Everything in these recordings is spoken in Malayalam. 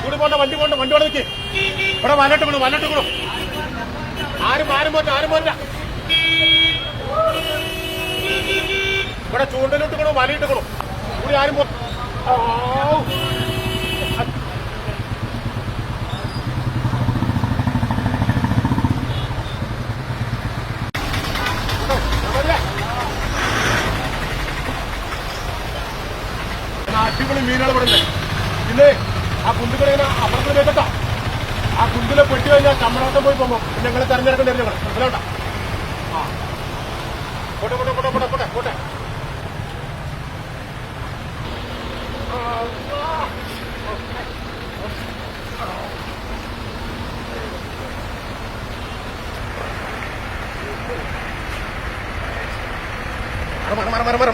കൂടി പോണ്ട വണ്ടി നിൽക്കേ ഇവിടെ വലട്ട് വീണു ആരും പോറ്റ ഇവിടെ ചൂണ്ടലിട്ട് വലയിട്ട് കൂടി ആരും അടിപൊളി മീനുകൾ ഇവിടെ പിന്നെ ആ കുന്തുകളിങ്ങനെ അപ്പുറത്തിന് കേട്ടോ ആ കുന്തിലെ പെട്ടി കഴിഞ്ഞാൽ ചമ്മടോട്ടം പോയി പോകുമ്പോൾ ഞങ്ങളെ തെരഞ്ഞെടുക്കേണ്ടി വരും മനസ്സിലാവണ്ട ആ പോട്ടെ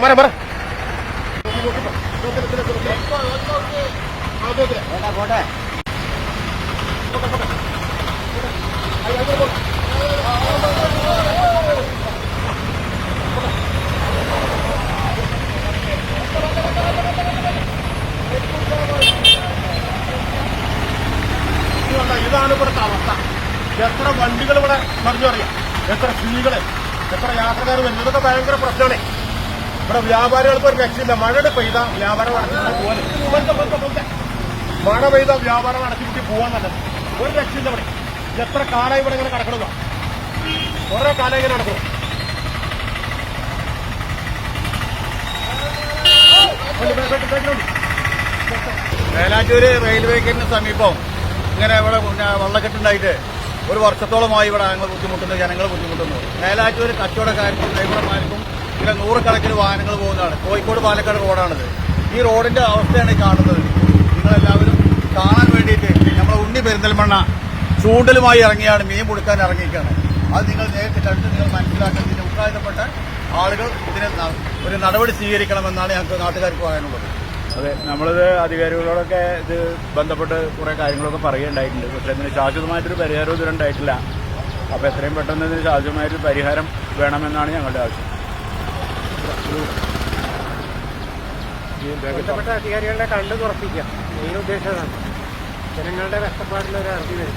മര ഇതാണ് ഇവിടുത്തെ അവസ്ഥ. എത്ര വണ്ടികൾ ഇവിടെ മറിഞ്ഞറിയാം, എത്ര സ്ത്രീകള്, എത്ര യാത്രക്കാർ വരുന്നത്, ഇതൊക്കെ ഭയങ്കര പ്രശ്നമാണ്. ഇവിടെ വ്യാപാരികൾക്ക് ഒരു രക്ഷയില്ല. മഴ പെയ്ത വ്യാപാരം അടച്ചിട്ട് പോകാൻ, മഴ പെയ്ത വ്യാപാരം അടച്ചിട്ട് പോകാൻ നല്ലത്. ഒരു രക്ഷയില്ല ഇവിടെ. എത്ര കാലം ഇവിടെ ഇങ്ങനെ കിടക്കണത, കുറെ കാലം ഇങ്ങനെ നടക്കണം. മേലാറ്റൂര് റെയിൽവേ ഗേറ്റിന് സമീപം ഇങ്ങനെ ഇവിടെ വെള്ളക്കെട്ടുണ്ടായിട്ട് ഒരു വർഷത്തോളമായി ഇവിടെ ഞങ്ങൾ ബുദ്ധിമുട്ടുന്നു, ജനങ്ങൾ ബുദ്ധിമുട്ടുന്നു. മേലാറ്റൂര് കച്ചവടക്കാർക്കും ഡ്രൈവർമാർക്കും ഇങ്ങനെ നൂറുകണക്കിന് വാഹനങ്ങൾ പോകുന്നതാണ്. കോഴിക്കോട് പാലക്കാട് റോഡാണിത്. ഈ റോഡിന്റെ അവസ്ഥയാണ് കാണുന്നത്. നിങ്ങളെല്ലാവരും കാണാൻ വേണ്ടിയിട്ട് നമ്മളെ ഉണ്ണി പെരിന്തൽമണ്ണ ചൂണ്ടലുമായി ഇറങ്ങിയാണ്, മീൻ പിടിക്കാൻ ഇറങ്ങിയിരിക്കുകയാണ്. അത് നിങ്ങൾ നേരിട്ട് കണ്ട് നിങ്ങൾ മനസ്സിലാക്കുന്നതിന് ഉത്തരവാദിത്തപ്പെട്ട ആളുകൾ ഇതിന് ഒരു നടപടി സ്വീകരിക്കണമെന്നാണ് ഞങ്ങൾക്ക് നാട്ടുകാർക്ക് പറയാനുള്ളത്. അതെ, നമ്മളിത് അധികാരികളോടൊക്കെ ഇത് ബന്ധപ്പെട്ട് കുറെ കാര്യങ്ങളൊക്കെ പറയുകയുണ്ടായിട്ടുണ്ട്. പക്ഷെ ഇതിന് ശാശ്വതമായിട്ടൊരു പരിഹാരം ഇതുവരെ ഉണ്ടായിട്ടില്ല. അപ്പോൾ എത്രയും പെട്ടെന്ന് ഇതിന് ശാശ്വതമായിട്ടൊരു പരിഹാരം വേണമെന്നാണ് ഞങ്ങളുടെ ആവശ്യം. ബന്ധപ്പെട്ട അധികാരികളെ കണ്ടു തുറപ്പിക്കുക മെയിൻ ഉദ്ദേശമാണ്. ജനങ്ങളുടെ കഷ്ടപ്പാടിൽ ഒരു അർജി വരും.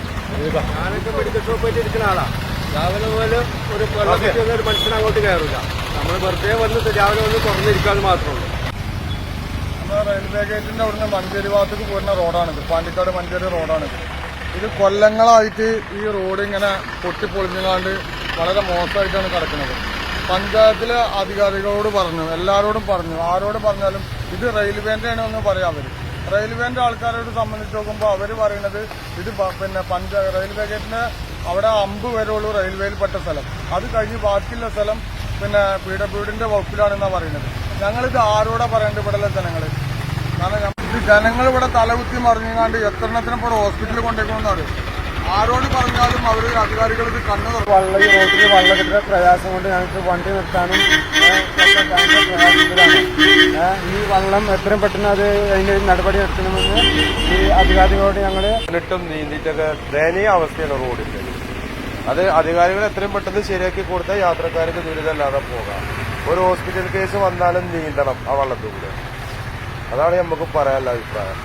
ഞാനൊക്കെ മെഡിക്കൽ ഷോപ്പായിട്ട് ഇരിക്കുന്ന ആളാണ്. രാവിലെ പോലെ ഒരു ഒരു മനുഷ്യൻ അങ്ങോട്ട് കയറില്ല. നമ്മൾ വെറുതെ വന്ന് രാവിലെ വന്ന് തുറന്നിരിക്കാന്ന് മാത്രമേ ഉള്ളൂ. റെയിൽവേ ഗേറ്റിന്റെ അവിടുന്ന് മഞ്ചേരി ഭാഗത്തേക്ക് പോകുന്ന റോഡാണിത്. പാണ്ടിക്കാട് മഞ്ചേരി റോഡാണിത്. ഇത് കൊല്ലങ്ങളായിട്ട് ഈ റോഡ് ഇങ്ങനെ പൊട്ടിപ്പൊളിഞ്ഞാണ്ട് വളരെ മോശമായിട്ടാണ് കിടക്കുന്നത്. പഞ്ചായത്തിലെ അധികാരികളോട് പറഞ്ഞു, എല്ലാവരോടും പറഞ്ഞു, ആരോട് പറഞ്ഞാലും ഇത് റെയിൽവേന്റെ ആണ് എന്ന് പറയാം. അവര് റെയിൽവേന്റെ ആൾക്കാരോട് സംബന്ധിച്ച് നോക്കുമ്പോൾ അവര് പറയുന്നത് ഇത് പിന്നെ റെയിൽവേ ഗേറ്റിന് അവിടെ 50 വരെയുള്ളൂ റെയിൽവേയിൽപ്പെട്ട സ്ഥലം. അത് കഴിഞ്ഞ് ബാക്കിയുള്ള സ്ഥലം പിന്നെ PWDന്റെ വകുപ്പിലാണെന്നാണ് പറയുന്നത്. ഞങ്ങളിത് ആരോടാ പറയേണ്ടത്? ഇവിടെയുള്ള ജനങ്ങൾ. കാരണം ഇത് ജനങ്ങൾ ഇവിടെ തലകുത്തി മറിഞ്ഞാണ്ട് എത്രണ്ണത്തിനും ഇപ്പോൾ ഹോസ്പിറ്റലിൽ കൊണ്ടേക്കണമെന്ന് അറിയും. ആരോട് പറഞ്ഞാലും അവർ അധികാരികൾ ഇത് കണ്ണു ഈ റോഡിൽ വെള്ളത്തിന്റെ പ്രയാസം കൊണ്ട് ഞങ്ങൾക്ക് വണ്ടി നിർത്താനും ഈ വെള്ളം എത്രയും പെട്ടെന്ന് അത് അതിന്റെ നടപടി എടുക്കണമെന്ന് ഈ അധികാരികളോട് ഞങ്ങൾ എന്നിട്ടും നീന്തിയിട്ടൊക്കെ ദയനീയ അവസ്ഥയാണ് റോഡിന്റെ. അത് അധികാരികൾ എത്രയും പെട്ടെന്ന് ശരിയാക്കി കൊടുത്താൽ യാത്രക്കാർക്ക് ദുരിതമല്ലാതെ പോകാം. ഒരു ഹോസ്പിറ്റൽ കേസ് വന്നാലും നീന്തണം ആ വള്ളത്തിലൂടെ. അതാണ് നമുക്ക് പറയാനുള്ള അഭിപ്രായം.